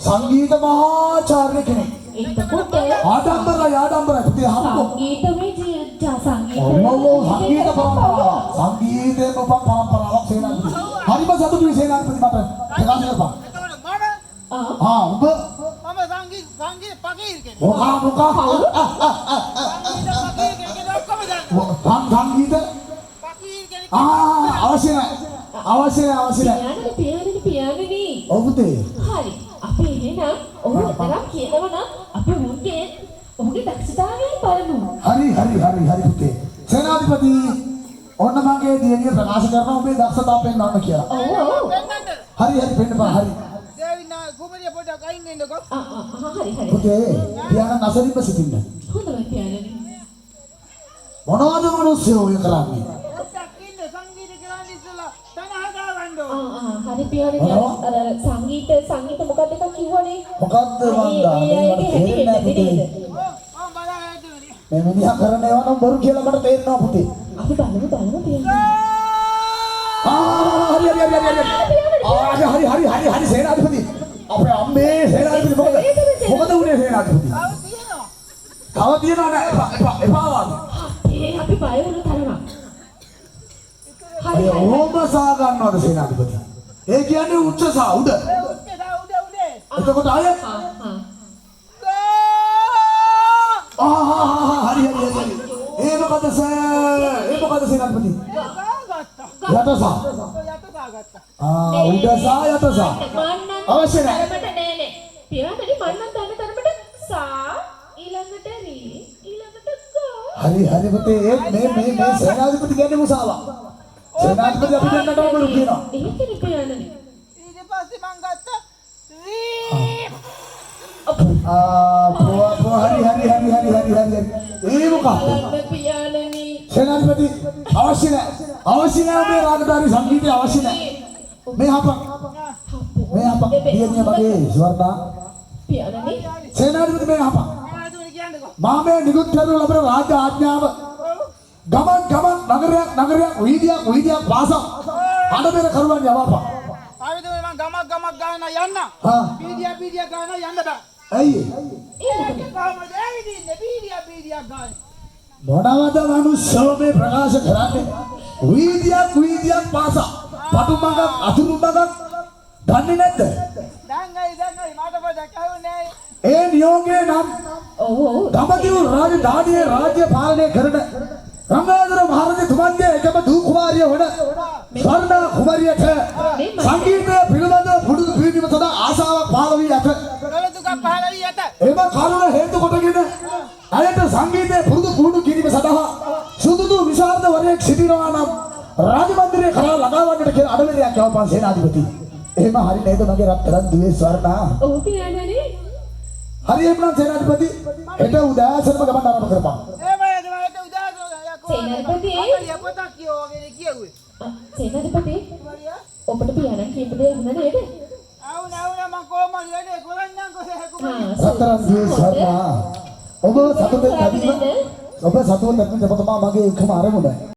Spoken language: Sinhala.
සංගීත මහාචාර්ය කෙනෙක්. එතකොට ආඩම්බරයි පුතේ හම්බ. සංගීතයේ සංගීතය සංගීත පරම්පරාව. සංගීතයේ පරම්පරාවක් සේනාධිපති. හරිම සතුටුයි සේනාධිපති මට. ප්‍රකාශ කරපන්. ඔබ මම සංගීත පකීර් කෙනෙක්. මොකා සංගීත පකීර් කෙනෙක්. අවශ්‍ය නැහැ. පියානනේ. ඔව් පුතේ. හරි. අපි එහෙනම් ඔහු තරම් කියනවා නම් අපි ඔහුගේ දක්ෂතාවය බලමු. හරි පුතේ. සේනාධිපති ඔන්න මගේ දියණිය ප්‍රකාශ කරනවා ඔබේ දක්ෂතාව පෙන්වන්න කියලා. ඔව්. හරි පෙන්නපන් හරි. දේවිනා කුමරිය පොඩක් අයින් වෙන්නකෝ. හරි. පුතේ පියාණන් අසරින්ම සිටින්න. හොඳයි පියානනේ. මොනවද මිනිස්සු ඔය කරන්නේ? පොඩක් ඉන්න සංගීත කරන්න ඉස්සලා තන හදාගන්න ඕන. හරි පියානනේ. අර සංගීත මොකක්ද එකක් කිව්වනේ. මොකද්ද මන්දා? මේ මිනිහා කරන ඒවා නම් බොරු කියලා මට තේරෙනවා පුතේ. අපි බලමු පියානනේ. හරි සේනාධිපති. අපේ අම්මේ සේනාධිපති මොකද උනේ සේනාධිපති? තව තියනවා නෑ එපා අපි බය වුණ තරම. හරි ඕම සා ගන්නවද සේනාධිපති? ඒ කියන්නේ උච්චසා උඩ. එතකොට ආය හරි. ඒ මොකද සේනාධිපති? යටසා. උඩසා යටසා. අවශ්‍ය නැහැ. නෑ. පියානනේ මන්නම් දන්න තරමට සා ඊළඟට රී ඊළඟට ගා. හරි පුතේ මේ සේනාධිපති කියන්නේ මුසාවා. සේනාධිපති අපි දෙන්නට ඕනලු කියනවා. ඒකනේ පියානනේ. ඊට පස්සේ මං ගත්ත හරි. ඒ මොකක්ද? පියානනේ. සේනාධිපති අවශ්‍ය නැහැ මේ රාගධාරී සංගීතය අවශ්‍ය නැහැ. මේ හපක් දියණිය මගේ ස්වර්ණා. පියානනේ. සේනාධිපති මේ හපක්. මොනවද කියන්නකෝ. මාමේ නිකුත් කරන ලබන රාජ්‍ය ආඥාව ගමන් නගරයක් වීදියක් පාසා අඩබෙර කරුවන් යවපා. ආවිද මම ගමක් ගාන යන්න. පීඩියා ගාන යන්න බෑ. ඇයි ඒක කොහමද ඇවිදින්නේ පීඩියා ගාන. මොනවද මනුස්සෝ මේ ප්‍රකාශ කරන්නේ? වීදියක් පාසා පටු මගක් අතුරු මගක් දන්නේ නැද්ද? දඟයි මට පොඩක් අහුනේ. ඒ නියෝගයේ නම් ඔව් දඹදිව රාජ්‍ය පාලනය කරන ගංගාධර මහරජතුමන්ගේ එකම දූ කුමාරිය වන ස්වර්ණා කුමාරියට සංගීතය පිළිබඳ පුරුදු පිළිවීම සඳහා ආසාවක් පහළ වී ඇත. කලතුකක් පහළ වී ඇත. එම කරුණ හේතු කොටගෙන අයට සංගීතය පුරුදු කිරීම සඳහා සුදුසු විශාරදවරයෙක් සිටිනවා නම් රාජමන්දිරයේ කරා ළඟාවන්නට කියලා අඩවියක් යවපන් සේනාධිපති. එහෙම හරි නේද මගේ රත්තරන් දුවේ ස්වර්ණා? ඔව් පියානනේ. හරි එහෙනම් සේනාධිපති හෙට උදෑසනම ගමන් ආරම්භ කරපන්. සේනාධිපති පොතක් කියුවේ. සේනාධිපති ඔබට පියාණන් කියපු දේ අහන්න නේද? ආවුනා මම කොහමද වැඩේ කරන්නම්කෝ කොහොමද? රත්තරන් දුවේ ස්වර්ණා ඔබ සතුටෙන් නැතිව ඔබ සතුටෙන් නැතිව තමයි මගේ එකම අරමුණ.